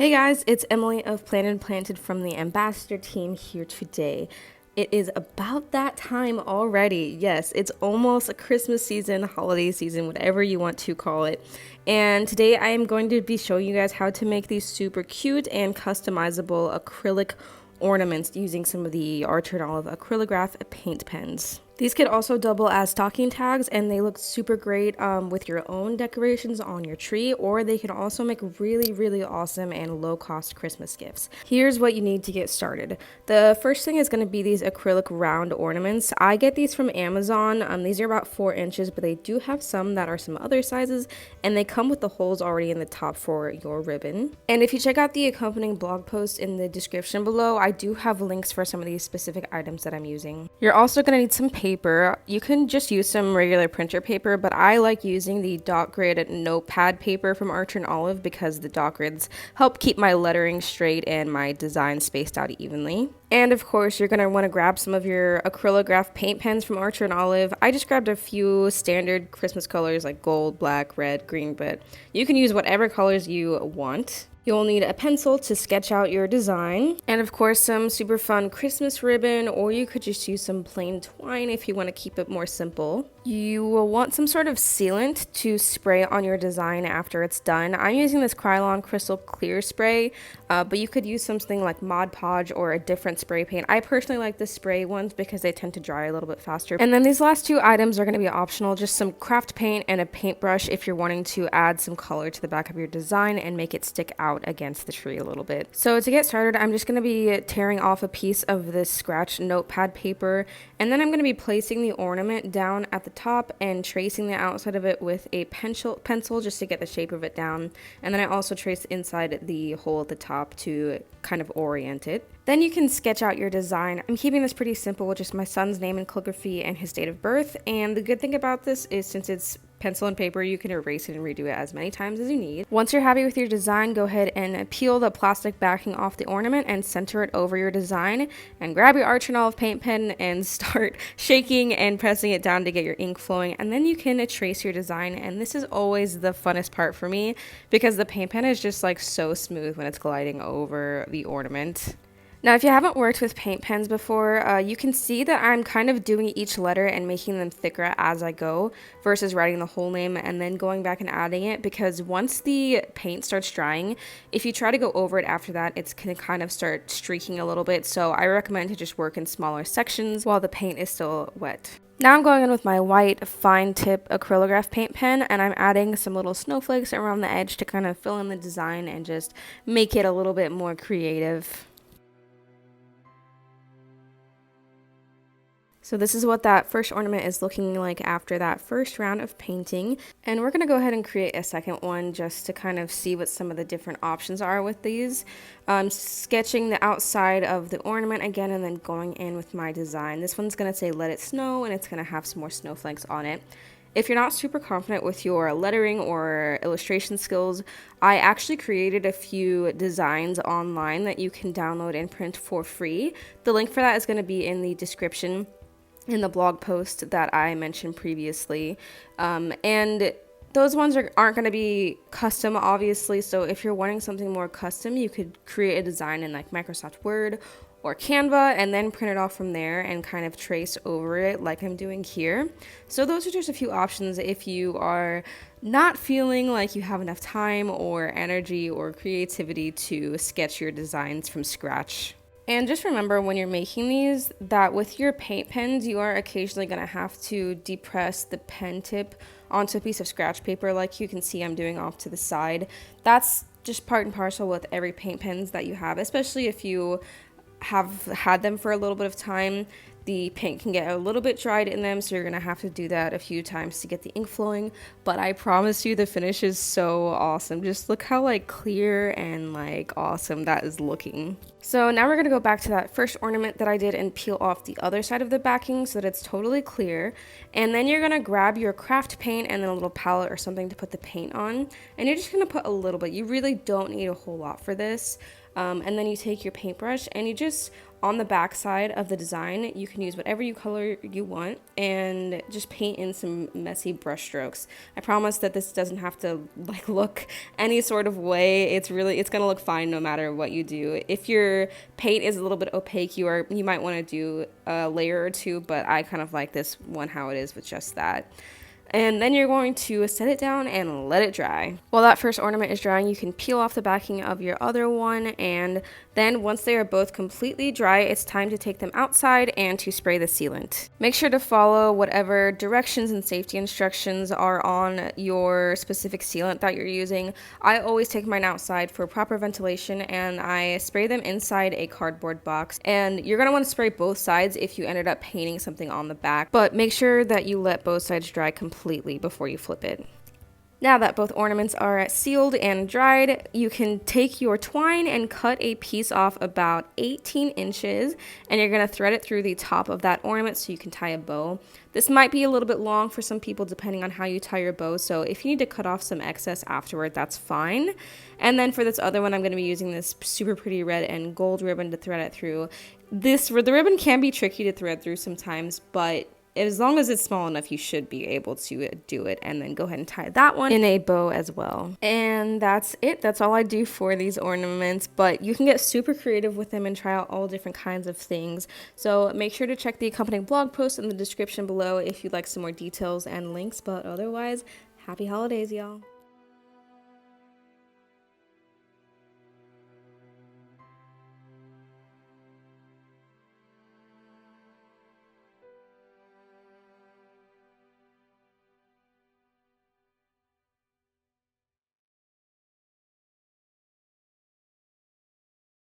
Hey guys, it's Emily of Planted Planted from the Ambassador team here today. It is about that time already. Yes, it's almost a Christmas season, holiday season, whatever you want to call it. And today I am going to be showing you guys how to make these super cute and customizable acrylic ornaments using some of the Orchard Olive Acrylograph paint pens. These could also double as stocking tags, and they look super great with your own decorations on your tree, or they can also make really awesome and low-cost Christmas gifts. Here's what you need to get started. The first thing is going to be these acrylic round ornaments. I get these from Amazon. These are about 4 inches, but they do have some that are some other sizes, and they come with the holes already in the top for your ribbon. And if you check out the accompanying blog post in the description below, I do have links for some of these specific items that I'm using. You're also going to need some paper. You can just use some regular printer paper, but I like using the dot grid notepad paper from Orchard Olive because the dot grids help keep my lettering straight and my design spaced out evenly. And of course, you're going to want to grab some of your acrylograph paint pens from Orchard Olive. I just grabbed a few standard Christmas colors like gold, black, red, green, but you can use whatever colors you want. You'll need a pencil to sketch out your design, and of course some super fun Christmas ribbon, or you could just use some plain twine if you want to keep it more simple. You will want some sort of sealant to spray on your design after it's done. I'm using this Krylon Crystal Clear spray, but you could use something like Mod Podge or a different spray paint. I personally like the spray ones because they tend to dry a little bit faster. And then these last two items are going to be optional, just some craft paint and a paintbrush if you're wanting to add some color to the back of your design and make it stick out against the tree a little bit. So to get started, I'm just going to be tearing off a piece of this scratch notepad paper, and then I'm going to be placing the ornament down at the top and tracing the outside of it with a pencil just to get the shape of it down. And then I also trace inside the hole at the top to kind of orient it. Then you can sketch out your design. I'm keeping this pretty simple with just my son's name and calligraphy and his date of birth. And the good thing about this is since it's pencil and paper, you can erase it and redo it as many times as you need. Once you're happy with your design, go ahead and peel the plastic backing off the ornament and center it over your design, and grab your Orchard Olive paint pen and start shaking and pressing it down to get your ink flowing, and then you can trace your design. And this is always the funnest part for me because the paint pen is just like so smooth when it's gliding over the ornament. Now, if you haven't worked with paint pens before, you can see that I'm kind of doing each letter and making them thicker as I go versus writing the whole name and then going back and adding it, because once the paint starts drying, if you try to go over it after that, it's going to kind of start streaking a little bit. So I recommend to just work in smaller sections while the paint is still wet. Now I'm going in with my white fine tip acrylograph paint pen, and I'm adding some little snowflakes around the edge to kind of fill in the design and just make it a little bit more creative. So this is what that first ornament is looking like after that first round of painting. And we're going to go ahead and create a second one just to kind of see what some of the different options are with these. Sketching the outside of the ornament again and then going in with my design. This one's going to say "Let It Snow," and it's going to have some more snowflakes on it. If you're not super confident with your lettering or illustration skills, I actually created a few designs online that you can download and print for free. The link for that is going to be in the description in the blog post that I mentioned previously, and those ones aren't going to be custom, obviously. So if you're wanting something more custom, you could create a design in like Microsoft Word or Canva and then print it off from there and kind of trace over it like I'm doing here. So those are just a few options if you are not feeling like you have enough time or energy or creativity to sketch your designs from scratch. And just remember when you're making these that with your paint pens, you are occasionally going to have to depress the pen tip onto a piece of scratch paper like you can see I'm doing off to the side. That's just part and parcel with every paint pens that you have, especially if you have had them for a little bit of time. The paint can get a little bit dried in them, so you're going to have to do that a few times to get the ink flowing. But I promise you the finish is so awesome. Just look how like clear and like awesome that is looking. So now we're going to go back to that first ornament that I did and peel off the other side of the backing so that it's totally clear. And then you're going to grab your craft paint and then a little palette or something to put the paint on. And you're just going to put a little bit. You really don't need a whole lot for this. And then you take your paintbrush and you just on the back side of the design, you can use whatever color you want and just paint in some messy brush strokes. I promise that this doesn't have to like look any sort of way. It's gonna look fine no matter what you do. If your paint is a little bit opaque, you might want to do a layer or two, but I kind of like this one how it is with just that. And then you're going to set it down and let it dry. While that first ornament is drying, you can peel off the backing of your other one, and then once they are both completely dry, it's time to take them outside and to spray the sealant. Make sure to follow whatever directions and safety instructions are on your specific sealant that you're using. I always take mine outside for proper ventilation, and I spray them inside a cardboard box. And you're going to want to spray both sides if you ended up painting something on the back, but make sure that you let both sides dry completely before you flip it. Now that both ornaments are sealed and dried, you can take your twine and cut a piece off about 18 inches, and you're going to thread it through the top of that ornament so you can tie a bow. This might be a little bit long for some people depending on how you tie your bow, so if you need to cut off some excess afterward, that's fine. And then for this other one, I'm going to be using this super pretty red and gold ribbon to thread it through. The ribbon can be tricky to thread through sometimes, but as long as it's small enough, you should be able to do it. And then go ahead and tie that one in a bow as well. And that's it. That's all I do for these ornaments. But you can get super creative with them and try out all different kinds of things. So make sure to check the accompanying blog post in the description below if you'd like some more details and links. But otherwise, happy holidays, y'all.